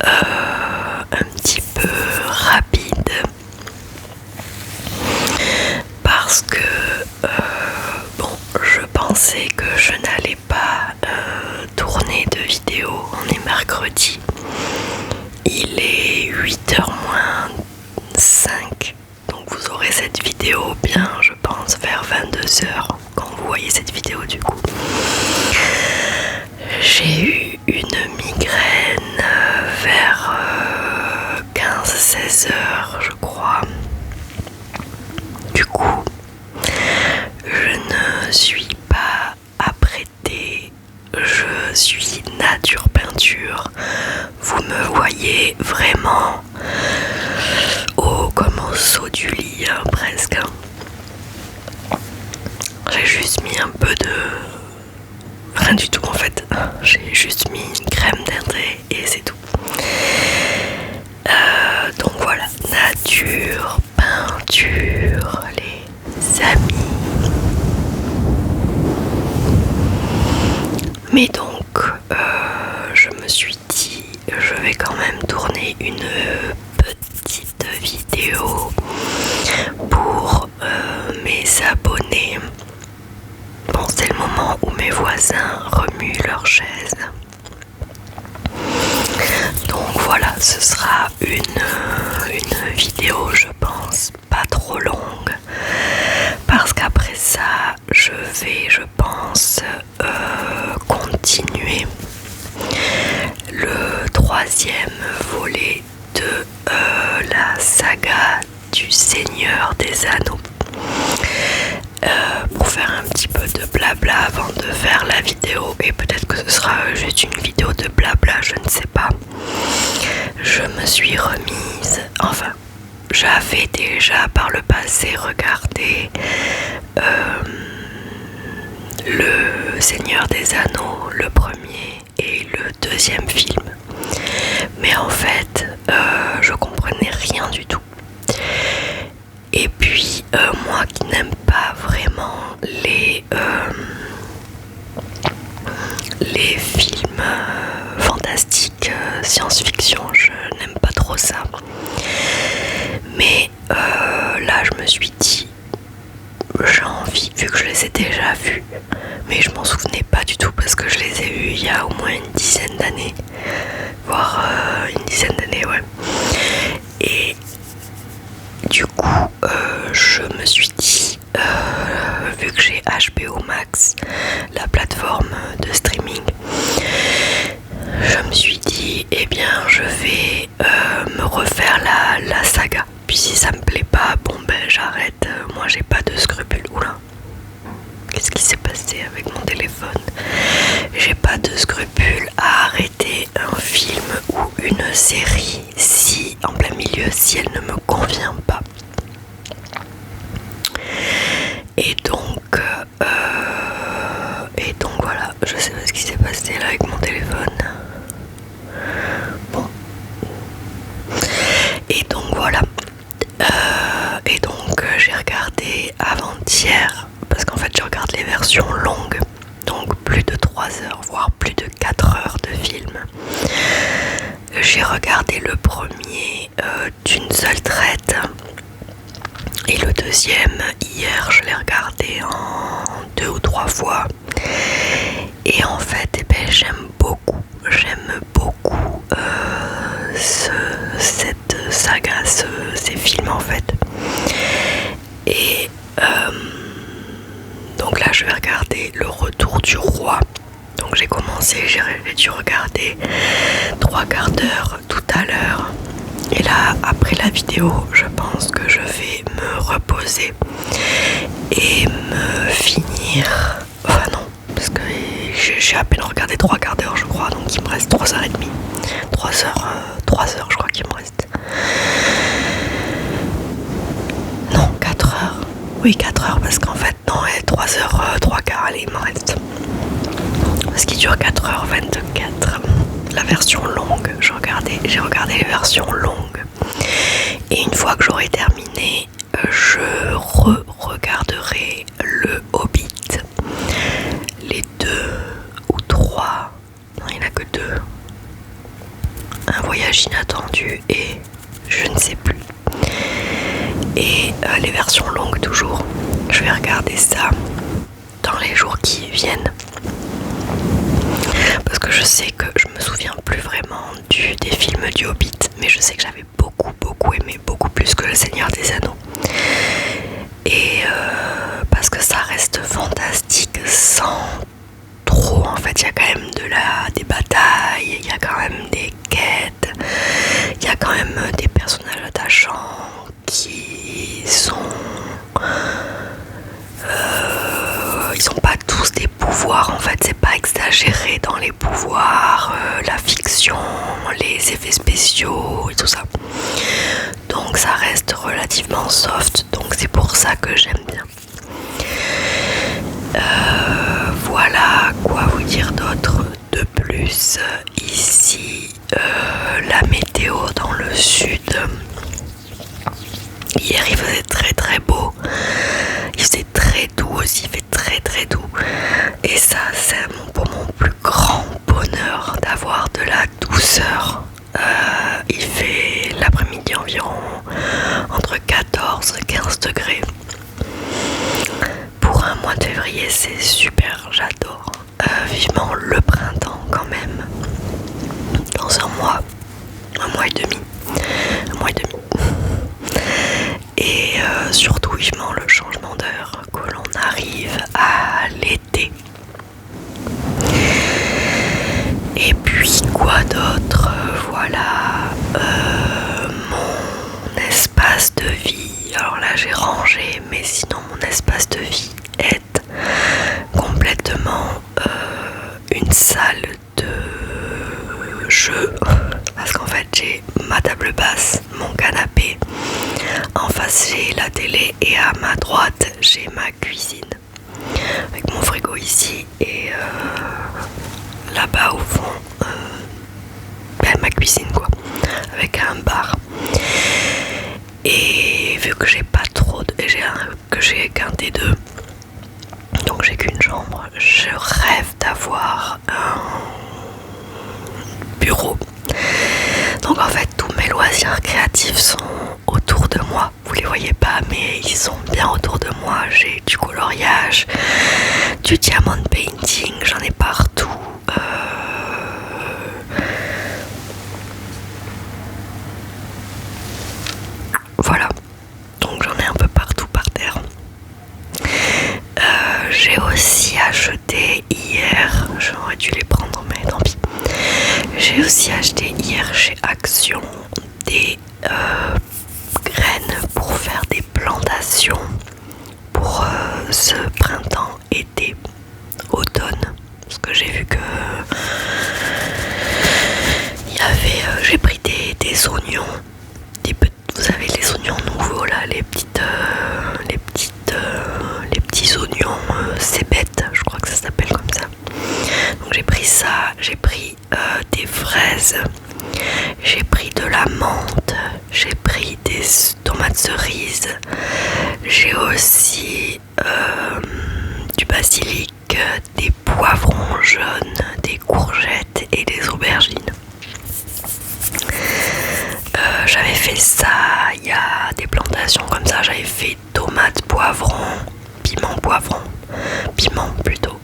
un petit peu rapide parce que je pensais que je n'allais pas tourner de vidéo. On est mercredi, il est 8h moins 5, donc vous aurez cette vidéo bien, je pense, vers 22h quand vous voyez cette vidéo du coup. J'ai eu une migraine vers 15-16h je crois. Du coup, je ne suis pas apprêtée, je suis nature peinture. Vous me voyez vraiment comme au saut du lit, hein, presque. J'ai juste mis un peu de... rien du tout en fait. J'ai juste mis une crème teintée et c'est tout. Donc voilà, nature, peinture, les amis. Mais donc, je me suis dit, je vais quand même tourner une petite vidéo pour mes abonnés. Bon, c'est le moment où mes voisins remuent leurs chaises. Donc voilà, ce sera une vidéo, je pense, pas trop longue. Parce qu'après ça, je vais, je pense, continuer le 3e volet de la saga du Seigneur des Anneaux. Pour faire un petit peu de blabla avant de faire la vidéo, et peut-être que ce sera juste une vidéo de blabla, je ne sais pas. Je me suis remise, enfin, j'avais déjà par le passé regardé le Seigneur des Anneaux, le premier et le 2e film, mais en fait je comprenais rien du tout. Et puis moi qui n'aime pas vraiment les films fantastiques, science-fiction, je n'aime pas trop ça. Mais là je me suis dit, j'ai envie, vu que je les ai déjà vus, mais je m'en souvenais pas du tout parce que je les ai vus il y a au moins une dizaine d'années, voire une dizaine d'années, ouais. Et du coup, je me suis dit, vu que j'ai HBO Max, la plateforme de streaming, je me suis dit, eh bien, je vais me refaire la saga. Puis si ça me plaît pas, bon ben j'arrête. Moi, j'ai pas de scrupules. Oula, qu'est-ce qui s'est passé avec mon téléphone? J'ai pas de scrupules à arrêter un film ou une série si, en plein milieu, si elle ne me convient pas. Et donc voilà, je sais pas ce qui s'est passé là avec mon téléphone. Bon. Et donc voilà. Et donc j'ai regardé avant-hier, parce qu'en fait je regarde les versions longues, donc plus de 3 heures, voire plus de 4 heures de film. J'ai regardé le premier d'une seule traite. Et le deuxième, hier, je l'ai regardé en 2 ou 3 fois. Et en fait, j'aime beaucoup cette saga, ces films en fait. Et donc là, je vais regarder Le Retour du Roi. Donc j'ai commencé, j'ai dû regarder 3 quarts d'heure tout à l'heure. Et là, après la vidéo, je pense que je vais me reposer et me finir... Enfin non, parce que j'ai à peine regardé 3 quarts d'heure, je crois, donc il me reste 3h30. 3 heures, je crois qu'il me reste. Non, 4 heures. Oui, 4 heures, parce qu'en fait, non, 3 heures, 3 quarts, allez, il me reste. Parce qu'il dure 4h24. La version longue, j'ai regardé les versions longues. Et une fois que j'aurai terminé, je regarderai le Hobbit. voyage inattendu et je ne sais plus. Et les versions longues toujours. Je vais regarder ça dans les jours qui viennent. Parce que je sais que je me souviens plus vraiment des films du Hobbit, mais je sais que j'avais beaucoup aimé, beaucoup plus que Le Seigneur des Anneaux. Et parce que ça reste fantastique sans trop, en fait, il y a quand même des batailles, il y a quand même des quêtes, il y a quand même des personnages attachants qui sont... ils ont pas tous des pouvoirs, en fait, c'est pas exagéré dans les pouvoirs, la fiction, les effets spéciaux et tout ça. Donc ça reste relativement soft, donc c'est pour ça que j'aime bien. Voilà, quoi vous dire d'autre de plus. Ici, la météo dans le sud. Hier il faisait très beau. Il faisait très doux aussi, il fait très doux. Et ça, c'est pour mon plus grand bonheur d'avoir de la douceur. Il fait l'après-midi environ entre 14 et 15 degrés. Pour un mois de février, c'est super, j'adore. Vivement le printemps quand même. Dans un mois et demi. Et surtout vivement le changement d'heure, que l'on arrive à l'été. Et puis quoi d'autre, voilà, mon espace de vie. Alors là j'ai rangé, mais sinon mon espace de vie est complètement une salle de jeu. Parce qu'en fait j'ai ma table basse, mon canapé, en face j'ai la télé et à ma droite j'ai ma cuisine. Avec mon frigo ici et là-bas au fond ma cuisine quoi, avec un bar. Et vu que j'ai pas trop que j'ai qu'un T2, donc j'ai qu'une chambre, je rêve d'avoir un bureau. Donc en fait tous mes loisirs créatifs sont autour de moi. Vous les voyez pas mais ils sont bien autour de moi. J'ai du coloriage, du diamond painting, j'en ai partout. Voilà, donc j'en ai un peu partout par terre. J'ai aussi acheté hier, j'aurais dû les prendre mais tant pis. J'ai aussi acheté hier chez Action des graines pour faire des plantations pour ce printemps, été, automne. Parce que j'ai vu que il y avait, j'ai pris des oignons, vous savez les oignons nouveaux là, les petits oignons, c'est bête, je crois que ça s'appelle comme ça. Donc j'ai pris ça, j'ai pris des fraises, j'ai pris de la menthe, j'ai pris des tomates cerises, j'ai aussi du basilic, des poivrons jaunes, des courgettes et des aubergines. J'avais fait ça, il y a des plantations comme ça, j'avais fait tomates, poivrons, piment plutôt.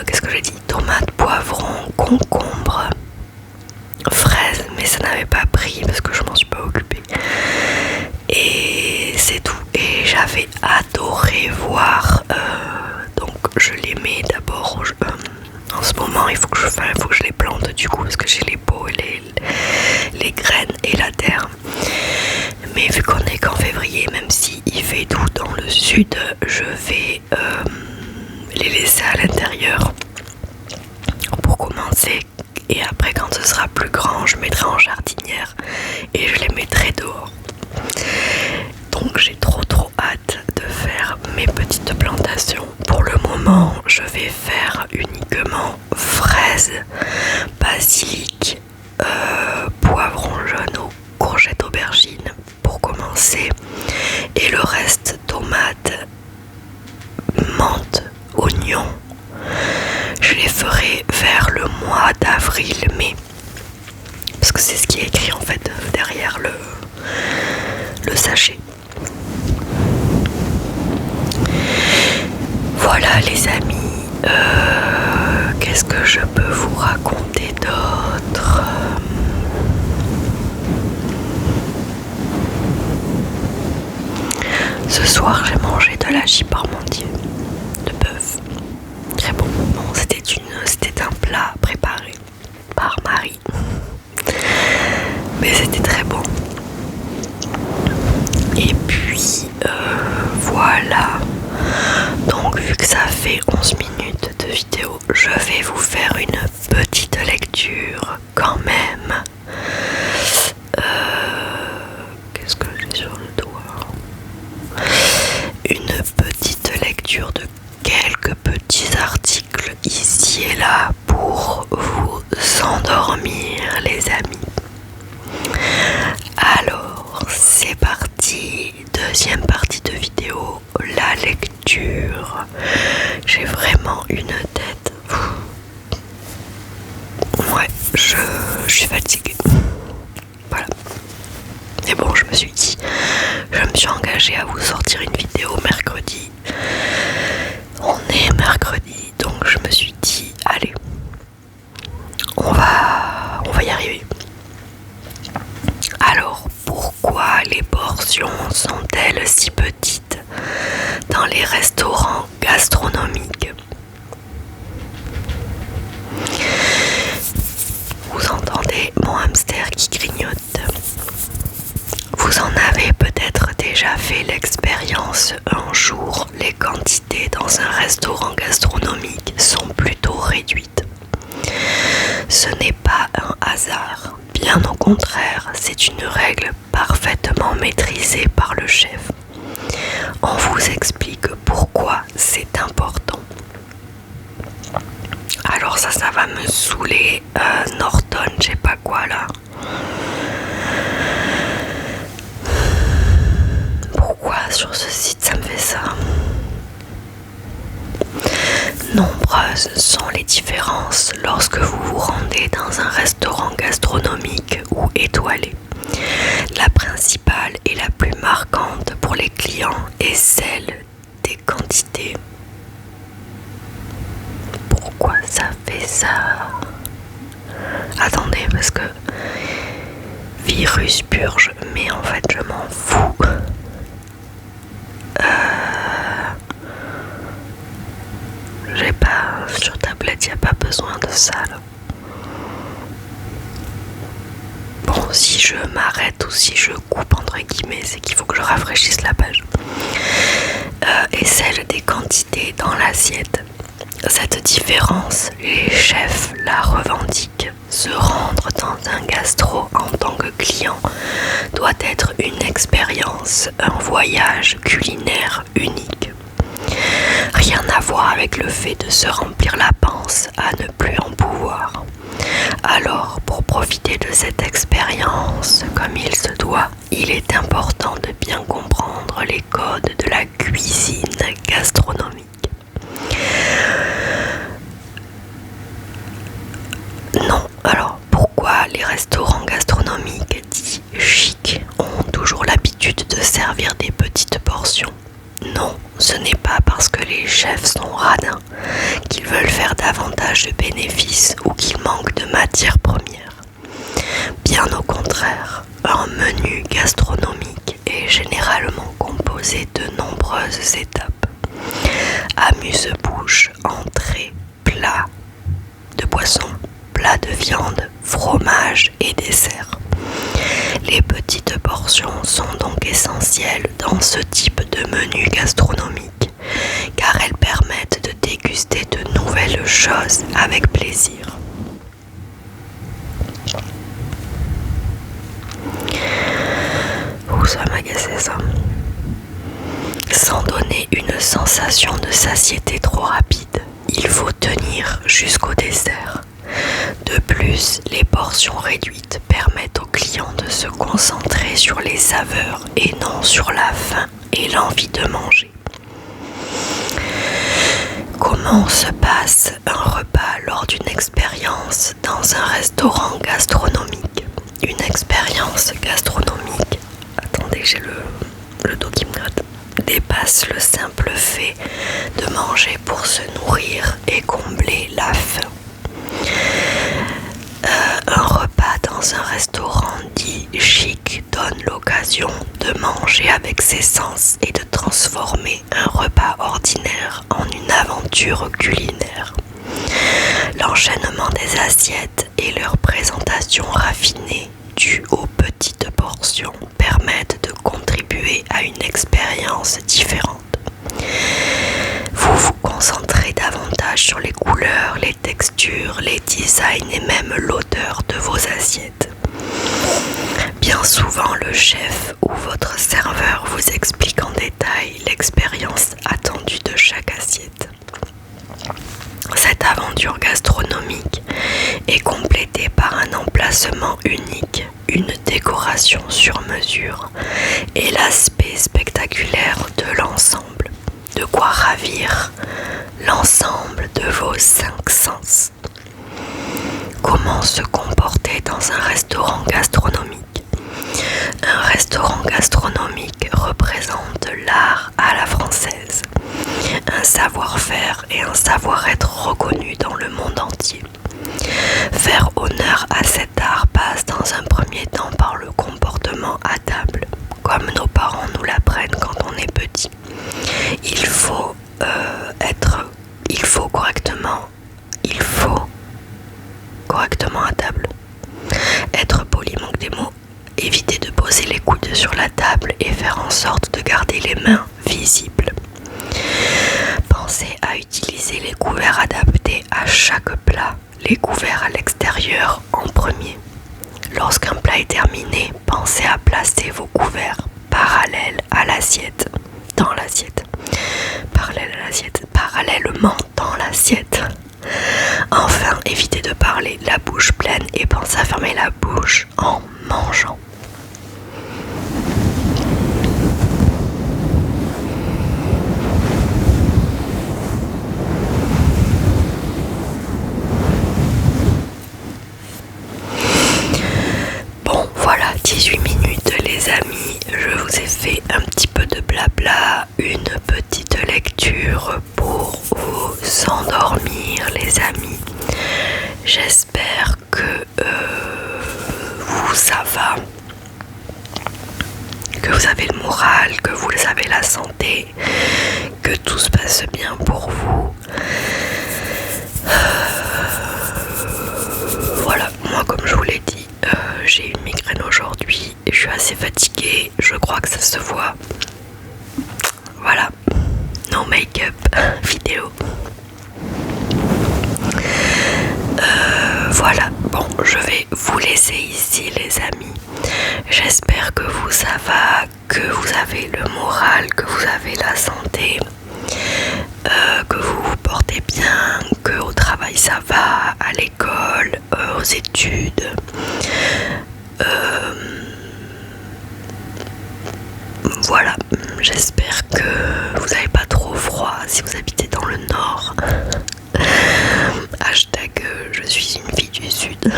Qu'est-ce que j'ai dit? Tomates, poivrons, concombres, fraises, mais ça n'avait pas pris parce que je m'en suis pas occupée. Et c'est tout. Et j'avais adoré voir, donc je les mets d'abord en ce moment il faut que je les plante du coup parce que j'ai les pots et les graines et la terre. Mais vu qu'on est qu'en février, même si il fait doux dans le sud, je vais les laisser à l'intérieur pour commencer. Et après quand ce sera plus grand, je mettrai en jardinière et je les mettrai dehors. Donc j'ai trop hâte de faire mes petites plantations. Pour le moment, je vais faire uniquement fraises, basilic, poivrons jaunes, courgettes, aubergines pour commencer. Et le reste, tomates, menthe, oignons, je les ferai vers le mois d'avril-mai. c'est ce qui est écrit en fait derrière le sachet. Voilà les amis, qu'est-ce que je peux vous raconter d'autre? Ce soir j'ai mangé de l'hachis parmentier de bœuf, très bon. Bon, c'était un plat préparé par Marie, mais c'était très bon. Et puis voilà, donc vu que ça fait 11 minutes de vidéo, je vais vous faire une petite lecture quand même. Qu'est-ce que j'ai sur le doigt? Une petite lecture de quelques petits articles ici et là pour vous endormir les amis. Alors c'est parti, deuxième partie de vidéo, la lecture. J'ai vraiment une tête. Ouais, je suis fatiguée. Voilà. Et bon, je me suis dit, je me suis engagée à vous sortir une vidéo mercredi. On est mercredi, donc je me suis dit, allez, on va y arriver. Alors, pourquoi les portions sont-elles si petites dans les restaurants gastronomiques? Vous entendez mon hamster qui grignote. Vous en avez peut-être déjà fait l'expérience un jour, les quantités dans un restaurant gastronomique sont plutôt réduites. Ce n'est pas un hasard, bien au contraire, c'est une règle parfaitement maîtrisée par le chef. On vous explique pourquoi c'est important. Alors ça va me saouler, Norton, je sais pas quoi là. Pourquoi sur ce site ça me fait ça? Nombreuses sont les différences lorsque vous vous rendez dans un restaurant gastronomique ou étoilé. La principale et la plus marquante pour les clients est celle des quantités. Pourquoi ça fait ça? Attendez, parce que virus purge, mais en fait je m'en fous. J'ai pas sur tablette, y a pas besoin de ça là. Bon, si je m'arrête ou si je coupe entre guillemets, c'est qu'il faut que je rafraîchisse la page. Et celle des quantités dans l'assiette. Cette différence, les chefs la revendiquent. Se rendre dans un gastro en tant que client doit être une expérience, un voyage culinaire unique. Rien à voir avec le fait de se remplir la panse à ne plus en pouvoir. Alors, pour profiter de cette expérience comme il se doit, il est important de bien comprendre les codes de la cuisine gastronomique. Non, alors pourquoi les restaurants gastronomiques dits chics ont toujours l'habitude de servir des petites portions? Non, ce n'est pas parce que les chefs sont radins qu'ils veulent faire davantage de bénéfices ou qu'ils manquent de matières premières. Bien au contraire, un menu gastronomique est généralement composé de nombreuses étapes. Amuse-bouche, entrée, plat de poisson, plat de viande, fromage et dessert. Les petites portions sont donc essentielles dans ce type de menu gastronomique, car elles permettent de déguster de nouvelles choses avec plaisir. Ouh, ça m'agaçait ça. Sans donner une sensation de satiété trop rapide, il faut tenir jusqu'au dessert. De plus, les portions réduites permettent aux clients de se concentrer sur les saveurs et non sur la faim et l'envie de manger. Comment se passe un repas lors d'une expérience dans un restaurant gastronomique? une expérience gastronomique, attendez, j'ai le dos qui me gratte, dépasse le simple fait de manger pour se nourrir et combler la faim. Un repas dans un restaurant dit chic donne l'occasion de manger avec ses sens et de transformer un repas ordinaire en une aventure culinaire. L'enchaînement des assiettes et leur présentation raffinée due aux petites portions permettent de contribuer à une expérience différente. Vous vous concentrez davantage sur les couleurs, les textures, les designs et même l'odeur de vos assiettes. Bien souvent, le chef ou votre serveur vous explique en détail l'expérience attendue de chaque assiette. Cette aventure gastronomique est complétée par un emplacement unique, une décoration sur mesure et l'aspect spectaculaire de l'ensemble. De quoi ravir l'ensemble de vos 5 sens. Comment se comporter dans un restaurant gastronomique? Un restaurant gastronomique représente l'art à la française, un savoir-faire et un savoir-être reconnus dans le monde entier. Faire honneur à cet art passe dans un premier temps par le comportement à table, comme nos parents nous l'apprennent quand on est petit. Il faut correctement à table. Être poli, manque des mots. Éviter de poser les coudes sur la table et faire en sorte de garder les mains visibles. Pensez à utiliser les couverts adaptés à chaque plat. Les couverts à l'extérieur en premier. Lorsqu'un plat est terminé, pensez à placer vos couverts parallèlement dans l'assiette, Enfin, évitez de parler la bouche pleine et pensez à fermer la bouche en mangeant. Bon, voilà, 18 minutes les amis, je vous ai fait un petit peu de blabla, une petite lecture pour vous endormir les amis. J'espère que ça va, que vous avez le moral, que vous avez la santé, que tout se passe bien pour vous. Voilà, moi comme je vous l'ai dit, j'ai une migraine aujourd'hui, je suis assez fatiguée, je crois que ça se voit. Voilà, no make-up vidéo. Voilà, bon, je vais vous laisser ici les amis. J'espère que vous ça va, que vous avez le moral, que vous avez la santé, que vous vous portez bien, que au travail ça va, à l'école, aux études. Voilà, j'espère que vous n'avez pas trop froid si vous habitez dans le nord. Hashtag je suis une fille du sud.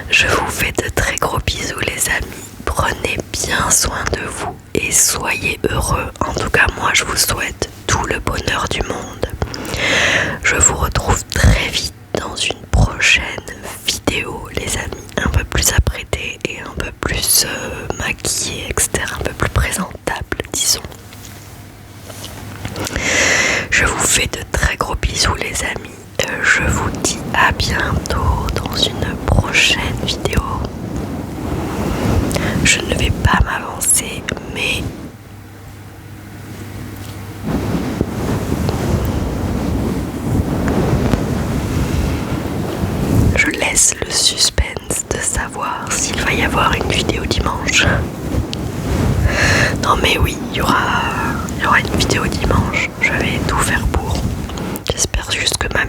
Je vous fais de très gros bisous les amis. Prenez bien soin de vous et soyez heureux. En tout cas moi je vous souhaite tout le bonheur du monde. Je vous retrouve très vite dans une prochaine vidéo les amis. Un peu plus apprêtée et un peu plus maquillée, etc. Un peu plus présentable disons. Je vous fais de très gros bisous les amis. Je vous dis à bientôt dans une prochaine vidéo. Je ne vais pas m'avancer, mais je laisse le suspense de savoir s'il va y avoir une vidéo dimanche. Non mais oui, il y aura une vidéo dimanche. Je vais tout faire pour. J'espère juste que ma